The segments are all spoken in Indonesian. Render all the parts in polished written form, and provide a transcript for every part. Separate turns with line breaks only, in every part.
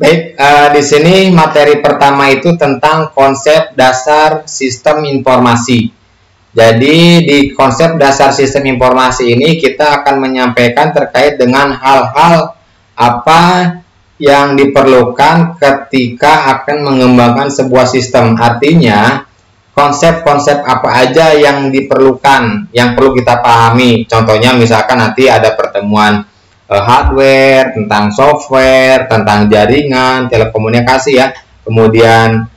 Baik, di sini materi pertama itu tentang konsep dasar sistem informasi. Jadi di konsep dasar sistem informasi ini kita akan menyampaikan terkait dengan hal-hal apa yang diperlukan ketika akan mengembangkan sebuah sistem. Artinya, konsep-konsep apa aja yang diperlukan, yang perlu kita pahami. Contohnya misalkan nanti ada pertemuan hardware, tentang software, tentang jaringan, telekomunikasi ya. Kemudian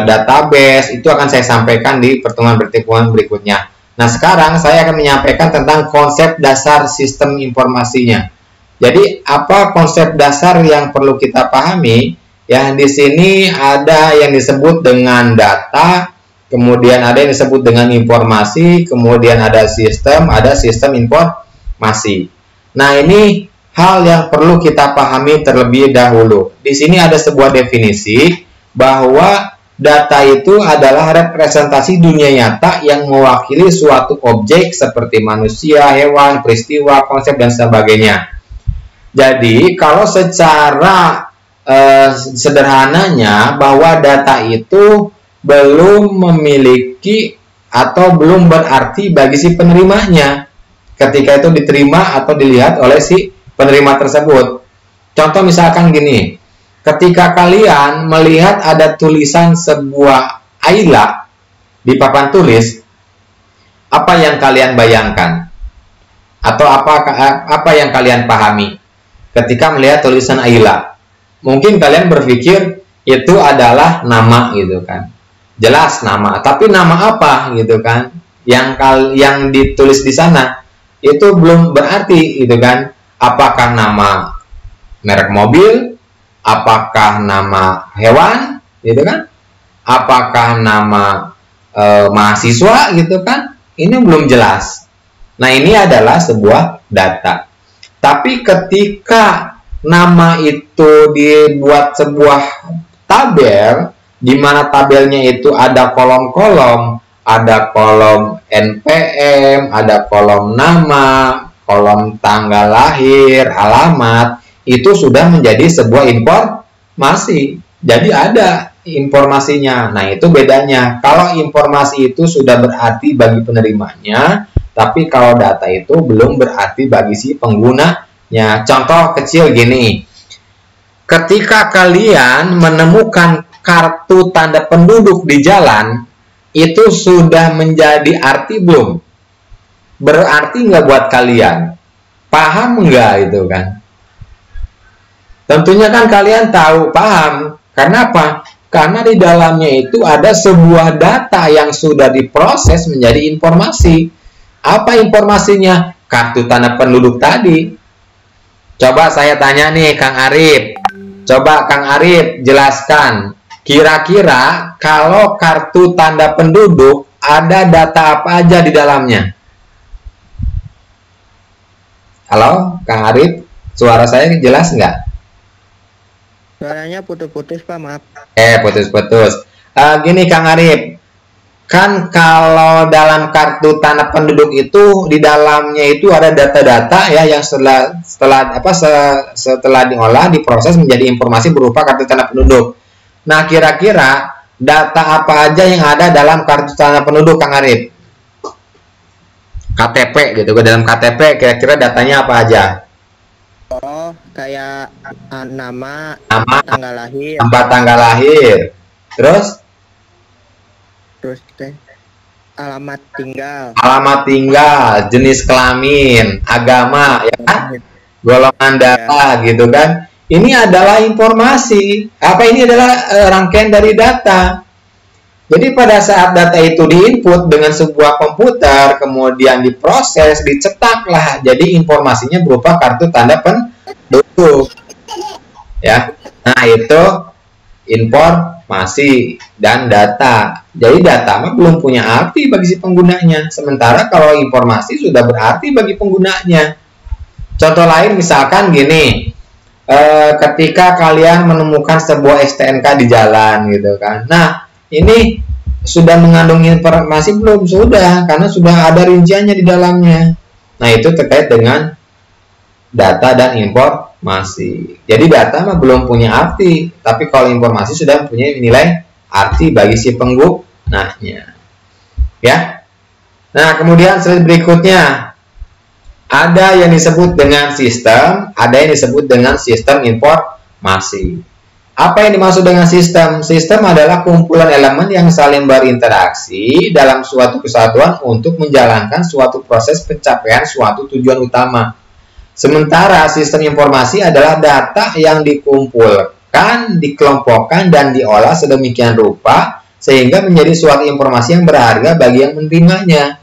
database, itu akan saya sampaikan di pertemuan-pertemuan berikutnya. Nah, sekarang saya akan menyampaikan tentang konsep dasar sistem informasinya. Jadi, apa konsep dasar yang perlu kita pahami? Ya, di sini ada yang disebut dengan data, kemudian ada yang disebut dengan informasi, kemudian ada sistem informasi. Nah, ini hal yang perlu kita pahami terlebih dahulu. Di sini ada sebuah definisi bahwa data itu adalah representasi dunia nyata yang mewakili suatu objek seperti manusia, hewan, peristiwa, konsep, dan sebagainya. Jadi, kalau secara sederhananya bahwa data itu belum memiliki atau belum berarti bagi si penerimanya ketika itu diterima atau dilihat oleh si penerima tersebut. Contoh misalkan gini, ketika kalian melihat ada tulisan sebuah Ayla di papan tulis, apa yang kalian bayangkan? Atau apa yang kalian pahami ketika melihat tulisan Ayla? Mungkin kalian berpikir itu adalah nama gitu kan. Jelas nama, tapi nama apa gitu kan? Yang ditulis di sana itu belum berarti gitu kan. Apakah nama merek mobil? Apakah nama hewan, gitu kan? Apakah nama mahasiswa, gitu kan? Ini belum jelas. Nah, ini adalah sebuah data. Tapi ketika nama itu dibuat sebuah tabel, di mana tabelnya itu ada kolom-kolom, ada kolom NPM, ada kolom nama, kolom tanggal lahir, alamat, itu sudah menjadi sebuah informasi. Jadi ada informasinya. Nah, itu bedanya. Kalau informasi itu sudah berarti bagi penerimanya, tapi kalau data itu belum berarti bagi si penggunanya. Contoh kecil gini. Ketika kalian menemukan kartu tanda penduduk di jalan, itu sudah menjadi arti belum? Berarti nggak buat kalian? Paham nggak itu kan? Tentunya kan kalian tahu, paham. Karena apa? Karena di dalamnya itu ada sebuah data yang sudah diproses menjadi informasi. Apa informasinya? Kartu tanda penduduk tadi. Coba saya tanya nih, Kang Arif. Coba Kang Arif jelaskan. Kira-kira kalau kartu tanda penduduk ada data apa aja di dalamnya? Halo, Kang Arif. Suara saya jelas nggak?
Suaranya putus-putus, Pak, maaf.
Putus-putus. Gini Kang Arif, kan kalau dalam kartu tanda penduduk itu di dalamnya itu ada data-data ya yang setelah diolah diproses menjadi informasi berupa kartu tanda penduduk. Nah, kira-kira data apa aja yang ada dalam kartu tanda penduduk, Kang Arif? KTP gitu, dalam KTP kira-kira datanya apa aja?
Oh, kayak nama,
Tanggal lahir. Tempat tanggal lahir. Terus
alamat tinggal.
Alamat tinggal, jenis kelamin, agama, ya kan? Golongan darah, gitu kan? Ini adalah informasi. Apa ini adalah rangkaian dari data. Jadi pada saat data itu diinput dengan sebuah komputer, kemudian diproses, dicetaklah. Jadi informasinya berupa kartu tanda penduduk. Ya. Nah, itu informasi dan data. Jadi data belum punya arti bagi si penggunanya. Sementara kalau informasi sudah berarti bagi penggunanya. Contoh lain misalkan gini. Ketika kalian menemukan sebuah STNK di jalan gitu kan. Nah, ini sudah mengandung informasi belum? Sudah, karena sudah ada rinciannya di dalamnya. Nah, itu terkait dengan data dan informasi. Jadi data mah belum punya arti, tapi kalau informasi sudah punya nilai arti bagi si penggunanya. Ya. Nah, kemudian slide berikutnya ada yang disebut dengan sistem, ada yang disebut dengan sistem informasi. Apa yang dimaksud dengan sistem? Sistem adalah kumpulan elemen yang saling berinteraksi dalam suatu kesatuan untuk menjalankan suatu proses pencapaian suatu tujuan utama. Sementara sistem informasi adalah data yang dikumpulkan, dikelompokkan, dan diolah sedemikian rupa sehingga menjadi suatu informasi yang berharga bagi yang menerimanya.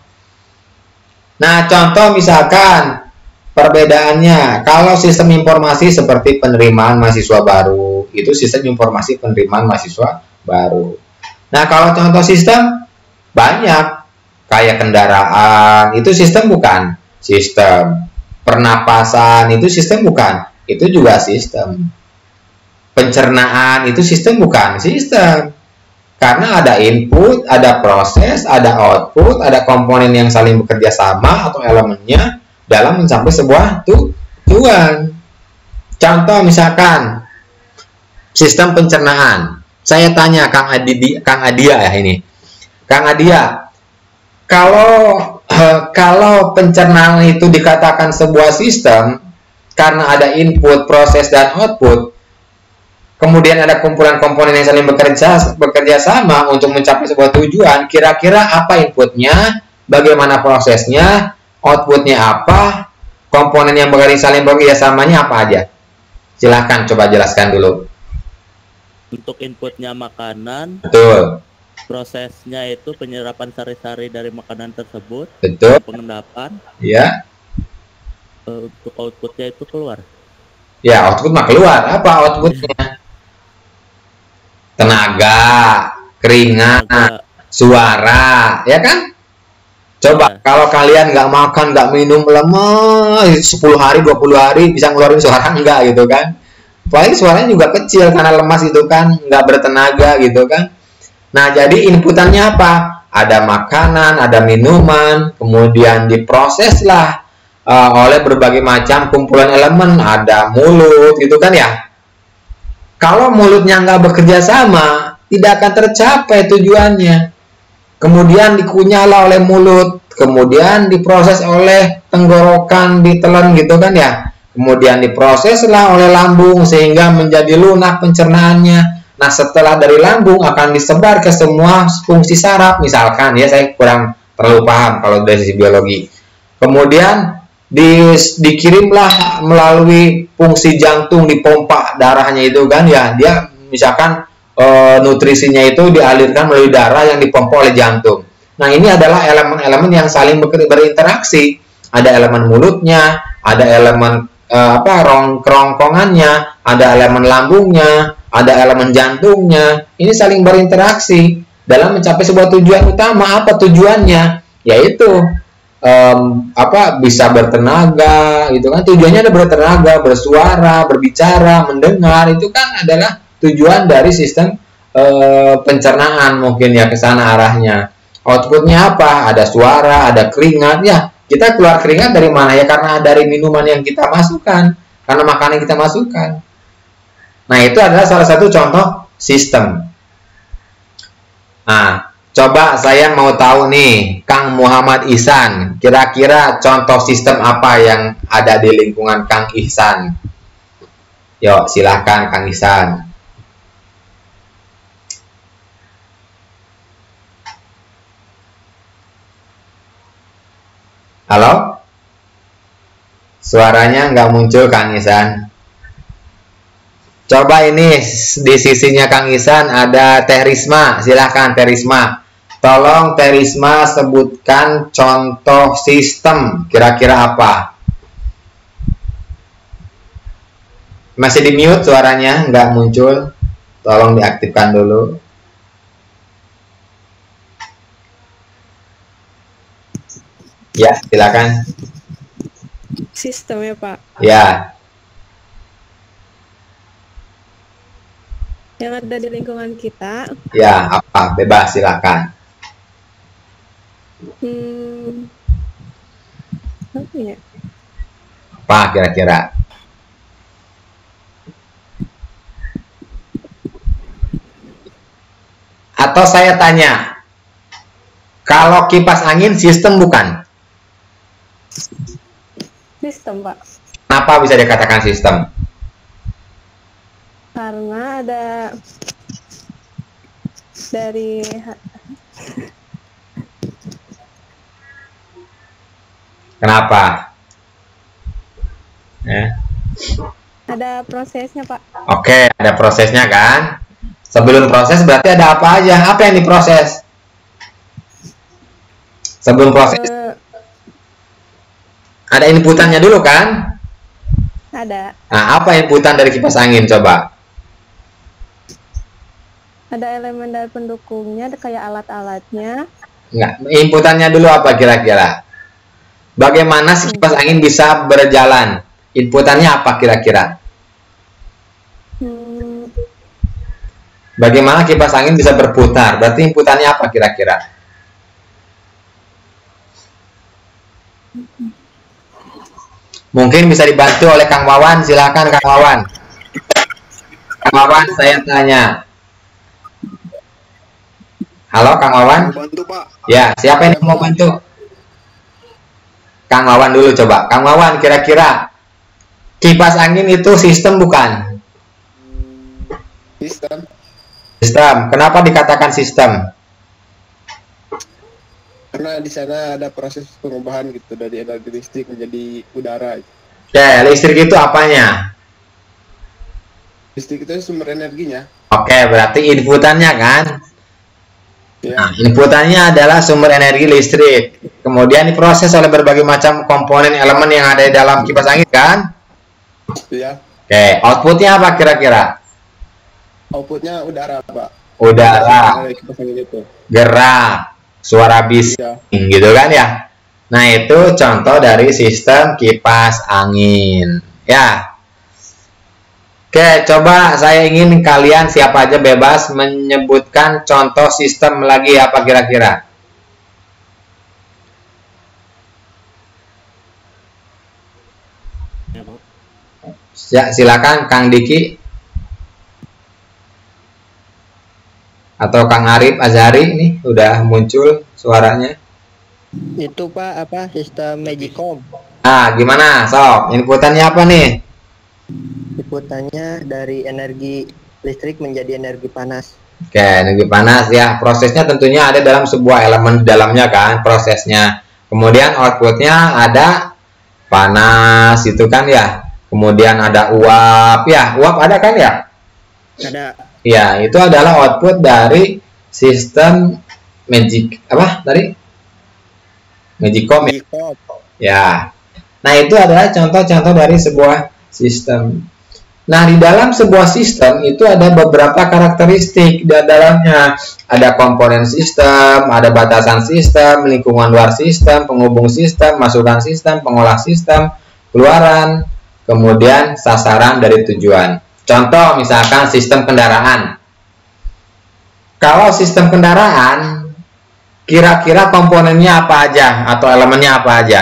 Nah, contoh misalkan perbedaannya, kalau sistem informasi seperti penerimaan mahasiswa baru, itu sistem informasi penerimaan mahasiswa baru. Nah, kalau contoh sistem banyak, kayak kendaraan, itu sistem bukan? Sistem. Pernapasan, itu sistem bukan? Itu juga sistem. Pencernaan, itu sistem bukan? Sistem. Karena ada input, ada proses, ada output, ada komponen yang saling bekerja sama atau elemennya dalam mencapai sebuah tujuan. Contoh misalkan sistem pencernaan. Saya tanya Kang Adia ya ini. Kang Adia, kalau pencernaan itu dikatakan sebuah sistem karena ada input, proses, dan output, kemudian ada kumpulan komponen yang saling bekerja sama untuk mencapai sebuah tujuan, kira-kira apa inputnya, bagaimana prosesnya, outputnya apa, komponen yang saling bekerja samanya apa aja? Silahkan coba jelaskan dulu.
Untuk inputnya makanan,
Betul.
prosesnya itu penyerapan sari-sari dari makanan tersebut,
Betul.
pengendapan,
Ya.
Untuk outputnya itu keluar.
Ya, output mah keluar. Apa outputnya? Tenaga, keringat, suara, ya kan? Coba kalau kalian nggak makan, nggak minum lama 10 hari, 20 hari bisa ngeluarin suara enggak gitu kan? Paling suaranya juga kecil karena lemas itu kan, nggak bertenaga gitu kan. Nah, jadi inputannya apa? Ada makanan, ada minuman, kemudian diproseslah oleh berbagai macam kumpulan elemen, ada mulut gitu kan ya. Kalau mulutnya nggak bekerja sama, tidak akan tercapai tujuannya. Kemudian dikunyahlah oleh mulut, kemudian diproses oleh tenggorokan, ditelan gitu kan ya. Kemudian diproseslah oleh lambung sehingga menjadi lunak pencernaannya. Nah, setelah dari lambung akan disebar ke semua fungsi saraf, misalkan ya, saya kurang terlalu paham kalau dari sisi biologi. Kemudian dikirimlah melalui fungsi jantung, dipompa darahnya itu kan ya, dia misalkan nutrisinya itu dialirkan melalui darah yang dipompa oleh jantung. Nah, ini adalah elemen-elemen yang saling berinteraksi. Ada elemen mulutnya, ada elemen kerongkongannya, ada elemen lambungnya, ada elemen jantungnya. Ini saling berinteraksi dalam mencapai sebuah tujuan utama. Apa tujuannya? Yaitu bisa bertenaga gitu kan. Tujuannya ada bertenaga, bersuara, berbicara, mendengar. Itu kan adalah tujuan dari sistem pencernaan, mungkin ya ke sana arahnya. Outputnya apa? Ada suara, ada keringat. Ya, kita keluar keringat dari mana ya? Karena dari minuman yang kita masukkan, karena makanan yang kita masukkan. Nah, itu adalah salah satu contoh sistem. Nah, coba saya mau tahu nih, Kang Muhammad Ihsan, kira-kira contoh sistem apa yang ada di lingkungan Kang Ihsan? Yuk, silahkan Kang Ihsan. Halo? Suaranya nggak muncul Kang Ihsan. Coba ini di sisinya Kang Ihsan ada Teh Risma. Silahkan Teh Risma. Tolong Teh Risma sebutkan contoh sistem. Kira-kira apa? Masih di mute suaranya, nggak muncul. Tolong diaktifkan dulu. Ya, silakan.
Sistemnya, Pak.
Ya.
Yang ada di lingkungan kita.
Ya, apa? Bebas, silakan.
Apa ya?
Apa kira-kira? Atau saya tanya, kalau kipas angin sistem bukan?
Sistem, Pak.
Kenapa bisa dikatakan sistem?
Karena ada dari
Kenapa? Ya.
ada prosesnya, Pak.
Oke, ada prosesnya kan? Sebelum proses berarti ada apa aja? Apa yang diproses? Sebelum proses
Eh,
ada inputannya dulu kan?
ada
Nah, apa inputan dari kipas angin coba?
ada elemen dari pendukungnya, ada kayak alat-alatnya.
Enggak, inputannya dulu apa kira-kira? Bagaimana si kipas angin bisa berjalan? Inputannya apa kira-kira?
Hmm,
Bagaimana kipas angin bisa berputar? Berarti inputannya apa kira-kira? Mungkin bisa dibantu oleh Kang Wawan. Silakan Kang Wawan. Kang Wawan, saya tanya. Halo Kang Wawan.
Bantu Pak.
Ya, siapa yang mau bantu? Kang Wawan dulu coba. Kang Wawan, kira-kira kipas angin itu sistem bukan?
Sistem.
Sistem. Kenapa dikatakan sistem?
Karena di sana ada proses perubahan gitu dari energi listrik menjadi udara.
Oke, listrik itu apanya?
Listrik itu sumber energinya.
Oke, berarti inputannya kan?
Ya.
Nah, inputannya adalah sumber energi listrik. Kemudian diproses oleh berbagai macam komponen elemen yang ada di dalam kipas angin kan?
Ya.
Oke, outputnya apa kira-kira?
Outputnya udara Pak.
Udara,
Dari kipas angin itu.
gerak, suara bising gitu kan ya? Nah, itu contoh dari sistem kipas angin. Ya. Oke, coba saya ingin kalian siapa aja bebas menyebutkan contoh sistem lagi apa kira-kira?
Ya, Pak.
Ya, silakan Kang Diki atau Kang Arif Azhari nih udah muncul suaranya.
Itu Pak apa sistem Magicom.
Ah, gimana? Sok, inputannya apa nih?
Inputannya dari energi listrik menjadi energi panas.
Oke, energi panas ya. Prosesnya tentunya ada dalam sebuah elemen di dalamnya kan prosesnya. Kemudian outputnya ada panas itu kan ya. Kemudian ada uap ya. Uap ada kan ya?
Ada
Ya, itu adalah output dari sistem magic apa tadi? Magicom ya.
Magicom.
Ya. Nah, itu adalah contoh-contoh dari sebuah sistem. Nah, di dalam sebuah sistem itu ada beberapa karakteristik. Di dalamnya ada komponen sistem, ada batasan sistem, lingkungan luar sistem, penghubung sistem, masukan sistem, pengolah sistem, keluaran, kemudian sasaran dari tujuan. Contoh misalkan sistem kendaraan. Kalau sistem kendaraan, kira-kira komponennya apa aja atau elemennya apa aja?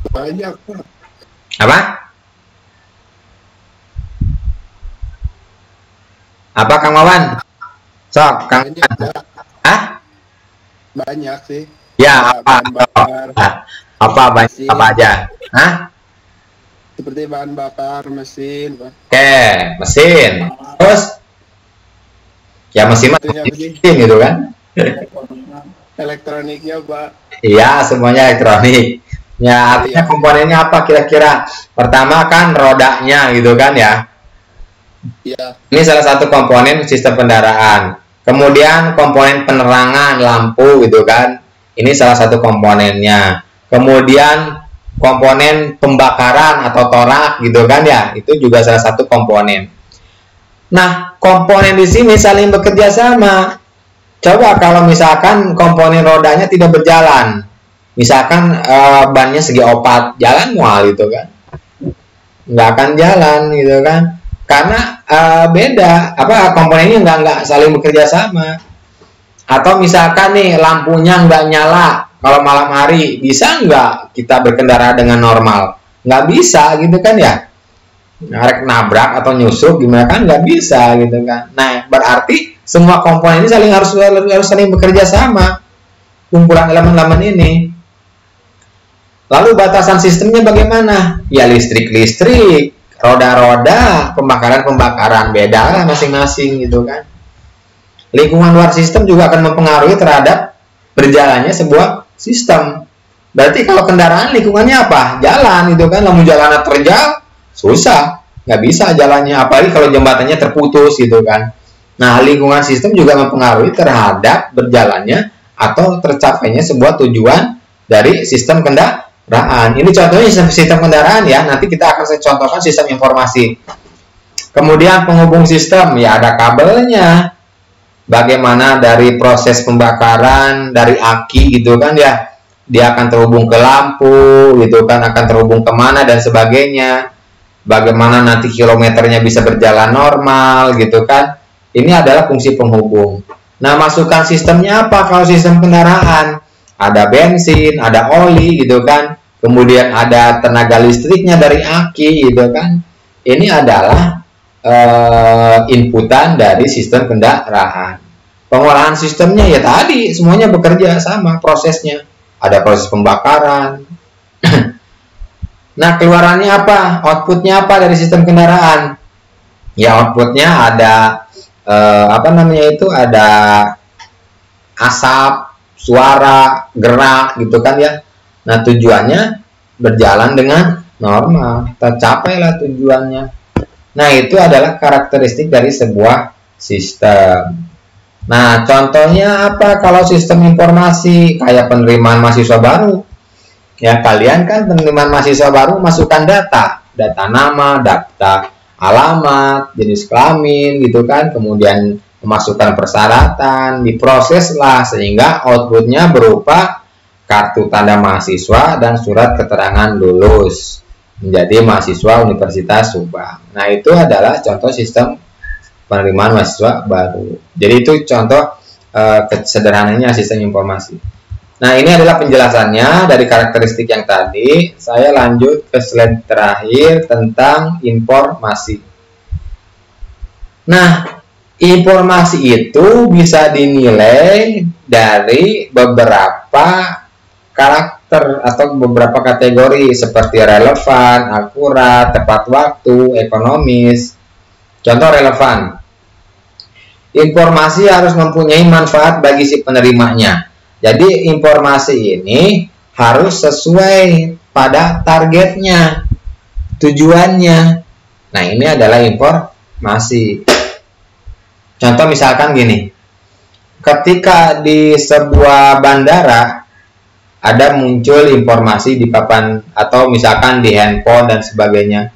Banyak Pak.
Apa? Apa Kang Wawan? Sok, Kang.
Banyak Pak.
Hah?
Banyak sih.
Ya,
Ada
apa?
bahan bakar,
Apa banyak apa aja? Hah?
seperti bahan bakar, mesin Pak.
Oke, mesin. Terus ya mesin mah
Itunya apa sih?
mesin gitu kan?
Elektroniknya Pak.
Iya, semuanya elektronik. Ya, artinya
Iya.
komponennya apa kira-kira? Pertama kan rodanya gitu kan ya.
Ya.
Ini salah satu komponen sistem kendaraan. Kemudian komponen penerangan lampu gitu kan. Ini salah satu komponennya. Kemudian komponen pembakaran atau torak gitu kan ya. Itu juga salah satu komponen. Nah, komponen di sini saling bekerja sama. Coba kalau misalkan komponen rodanya tidak berjalan. Misalkan bannya segi opat, jalan mual gitu kan. Nggak akan jalan gitu kan. Karena beda, apa komponennya nggak saling bekerja sama. Atau misalkan nih lampunya nggak nyala, Kalau malam hari bisa nggak kita berkendara dengan normal? Nggak bisa gitu kan ya. Ngarek nabrak atau nyusuk gimana kan nggak bisa gitu kan. Nah berarti semua komponen ini harus saling bekerja sama, kumpulan elemen-elemen ini. Lalu batasan sistemnya bagaimana? Ya listrik, roda-roda, pembakaran beda lah masing-masing gitu kan. Lingkungan luar sistem juga akan mempengaruhi terhadap berjalannya sebuah sistem. Berarti kalau kendaraan lingkungannya apa? Jalan gitu kan. Lalu jalannya terjal, susah, nggak bisa jalannya, apalagi kalau jembatannya terputus gitu kan. Nah lingkungan sistem juga mempengaruhi terhadap berjalannya atau tercapainya sebuah tujuan dari sistem kendaraan. Ini contohnya sistem kendaraan ya, nanti kita akan saya contohkan sistem informasi. Kemudian penghubung sistem, ya ada kabelnya, bagaimana dari proses pembakaran dari aki gitu kan ya, dia akan terhubung ke lampu gitu kan, akan terhubung kemana dan sebagainya, bagaimana nanti kilometernya bisa berjalan normal gitu kan. Ini adalah fungsi penghubung. Nah masukan sistemnya apa kalau sistem kendaraan? Ada bensin, ada oli gitu kan, kemudian ada tenaga listriknya dari aki gitu kan. Ini adalah inputan dari sistem kendaraan. Pengolahan sistemnya ya tadi semuanya bekerja sama prosesnya. Ada proses pembakaran. Nah keluarannya apa? Outputnya apa dari sistem kendaraan? Ya outputnya ada ada asap, suara, gerak gitu kan ya. Nah tujuannya berjalan dengan normal, tercapailah tujuannya. Nah itu adalah karakteristik dari sebuah sistem. Nah contohnya apa kalau sistem informasi kayak penerimaan mahasiswa baru? Ya kalian kan penerimaan mahasiswa baru masukkan data nama, data alamat, jenis kelamin gitu kan, kemudian memasukkan persyaratan, diproseslah sehingga outputnya berupa kartu tanda mahasiswa dan surat keterangan lulus menjadi mahasiswa Universitas Subang. Nah itu adalah contoh sistem penerimaan mahasiswa baru. Jadi itu contoh sederhananya sistem informasi. Nah ini adalah penjelasannya dari karakteristik yang tadi. Saya lanjut ke slide terakhir tentang informasi. Nah informasi itu bisa dinilai dari beberapa karakter atau beberapa kategori seperti relevan, akurat, tepat waktu, ekonomis. Contoh relevan. Informasi harus mempunyai manfaat bagi si penerimanya. Jadi informasi ini harus sesuai pada targetnya, tujuannya. Nah ini adalah informasi. Contoh misalkan gini, ketika di sebuah bandara ada muncul informasi di papan atau misalkan di handphone dan sebagainya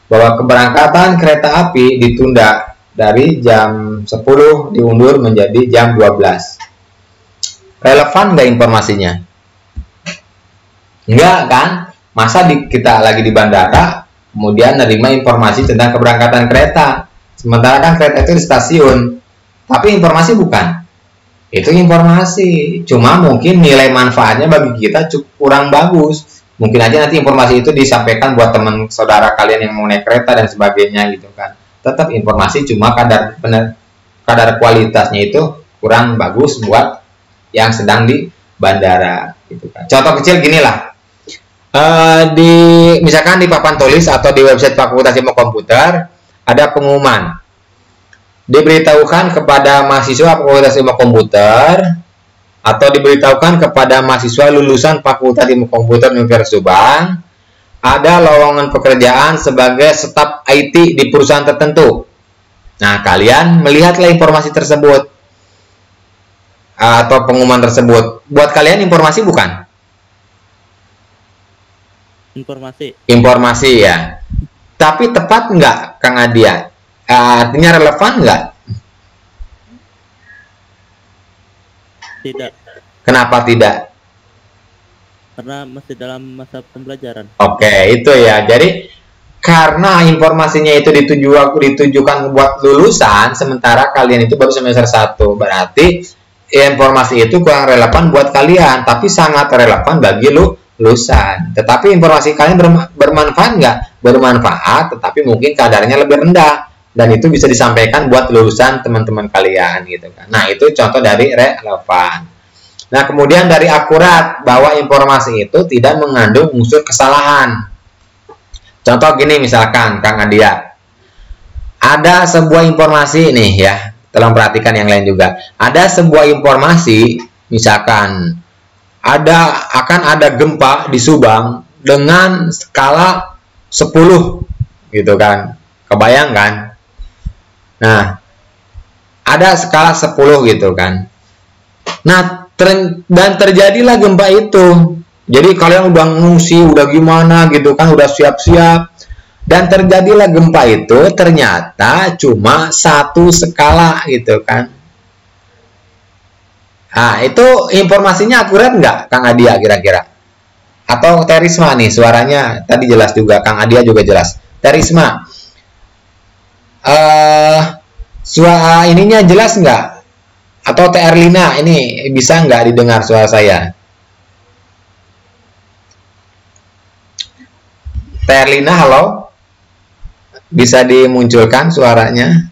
bahwa keberangkatan kereta api ditunda dari jam 10 diundur menjadi jam 12. Relevan nggak informasinya? Enggak kan? Masa kita lagi di bandara kemudian menerima informasi tentang keberangkatan kereta, sementara kan kereta itu di stasiun, tapi informasi bukan. Itu informasi, cuma mungkin nilai manfaatnya bagi kita kurang bagus. Mungkin aja nanti informasi itu disampaikan buat teman saudara kalian yang mau naik kereta dan sebagainya gitu kan. Tetap informasi, cuma kadar kualitasnya itu kurang bagus buat yang sedang di bandara gitu kan. Contoh kecil gini lah. Misalkan di papan tulis atau di website Fakultas Ilmu Komputer ada pengumuman. Diberitahukan kepada mahasiswa Fakultas Ilmu Komputer atau diberitahukan kepada mahasiswa lulusan Fakultas Ilmu Komputer Universitas Subang ada lowongan pekerjaan sebagai staf IT di perusahaan tertentu. Nah, kalian melihatlah informasi tersebut atau pengumuman tersebut. Buat kalian informasi bukan? Informasi ya. Tapi tepat nggak, Kang Adia? Artinya relevan nggak?
Tidak.
Kenapa tidak?
Karena masih dalam masa pembelajaran.
Oke, itu ya. Jadi karena informasinya itu ditujukan buat lulusan, sementara kalian itu baru semester 1, berarti informasi itu kurang relevan buat kalian, tapi sangat relevan bagi lulusan. Tetapi informasi kalian bermanfaat nggak? Bermanfaat, tetapi mungkin kadarnya lebih rendah, dan itu bisa disampaikan buat lulusan teman-teman kalian gitu kan. Nah, itu contoh dari relevan. Nah, kemudian dari akurat, bahwa informasi itu tidak mengandung unsur kesalahan. Contoh gini misalkan, Kang Adia, ada sebuah informasi nih ya, tolong perhatikan yang lain juga. Ada sebuah informasi, misalkan akan ada gempa di Subang dengan skala 10 gitu kan. Kebayang kan? Nah, ada skala 10 gitu kan. Nah, dan terjadilah gempa itu. Jadi kalian udah ngungsi, udah gimana gitu kan, udah siap-siap. Dan terjadilah gempa itu ternyata cuma 1 skala gitu kan. Nah, itu informasinya akurat nggak, Kang Adia kira-kira? Atau Terisma nih, suaranya tadi jelas juga, Kang Adia juga jelas. Terisma, suara ininya jelas nggak? Atau TR Lina, ini bisa nggak didengar suara saya? TR Lina, halo? Bisa dimunculkan suaranya?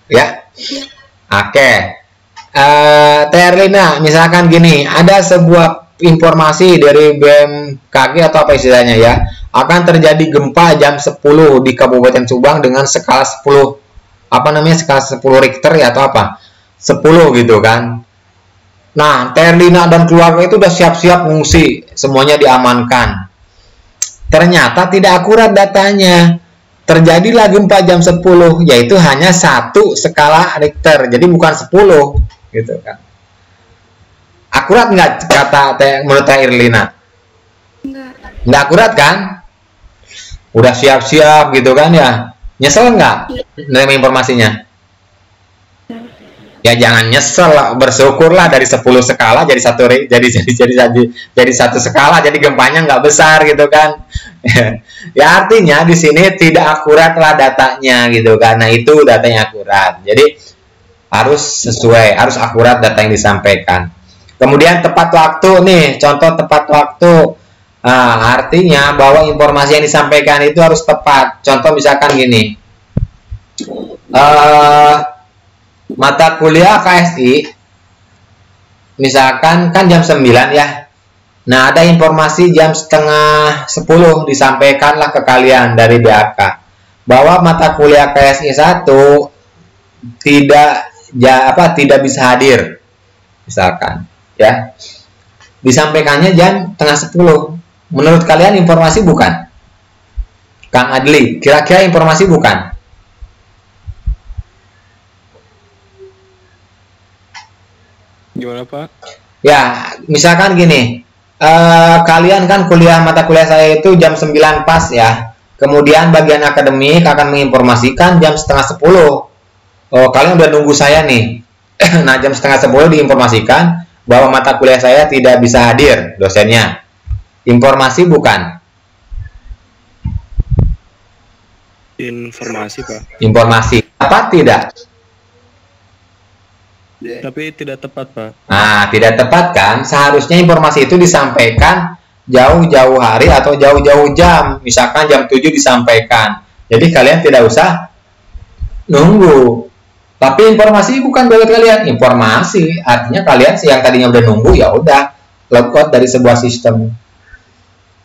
Ya? Oke. TR Lina, misalkan gini, ada sebuah informasi dari BMKG atau apa istilahnya ya, akan terjadi gempa jam 10 di Kabupaten Subang dengan skala 10, apa namanya, skala 10 Richter ya atau apa, 10 gitu kan. Nah, Terlina dan keluarga itu udah siap-siap ngungsi, semuanya diamankan. Ternyata tidak akurat datanya. Terjadilah gempa jam 10, yaitu hanya 1 skala Richter, jadi bukan 10 gitu kan. Akurat nggak kata menurut Terlina? Nggak akurat kan? Udah siap-siap gitu kan ya. Nyesel nggak menerima informasinya? Ya jangan nyesel, bersyukurlah dari 10 skala jadi 1 skala, jadi gempanya nggak besar gitu kan. Ya artinya di sini tidak akurat lah datanya gitu kan. Nah, itu datanya akurat. Jadi harus sesuai, harus akurat data yang disampaikan. Kemudian tepat waktu nih, contoh tepat waktu. Nah, artinya bahwa informasi yang disampaikan itu harus tepat. Contoh misalkan gini, mata kuliah KSI, misalkan kan jam 9 ya. Nah, ada informasi jam setengah 10 disampaikanlah ke kalian dari BAK bahwa mata kuliah KSI 1 tidak bisa hadir. Misalkan ya. Disampaikannya jam setengah 10. Menurut kalian informasi bukan? Kang Adli, kira-kira informasi bukan?
Gimana Pak?
Ya, misalkan gini, kalian kan mata kuliah saya itu jam 9 pas ya. Kemudian bagian akademik akan menginformasikan jam setengah 10. Oh, kalian udah nunggu saya nih. Nah, jam setengah 10 diinformasikan bahwa mata kuliah saya tidak bisa hadir dosennya. Informasi bukan?
Informasi Pak.
Informasi. Apa tidak?
Tapi tidak tepat, Pak.
Nah, tidak tepat kan? Seharusnya informasi itu disampaikan jauh-jauh hari atau jauh-jauh jam. Misalkan jam 7 disampaikan. Jadi kalian tidak usah nunggu. Tapi informasi bukan buat kalian. Informasi artinya kalian yang tadinya udah nunggu ya udah log out dari sebuah sistem.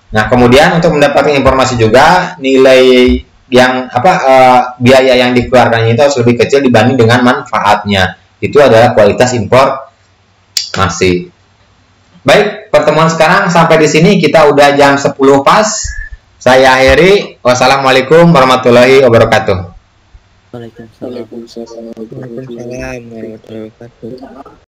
Nah, kemudian untuk mendapatkan informasi juga nilai yang biaya yang dikeluarkannya itu harus lebih kecil dibanding dengan manfaatnya. Itu adalah kualitas informasi. Baik, pertemuan sekarang sampai di sini, kita udah jam 10 pas. Saya akhiri. Wassalamualaikum warahmatullahi wabarakatuh.
Waalaikumsalam.
Waalaikumsalam warahmatullahi wabarakatuh.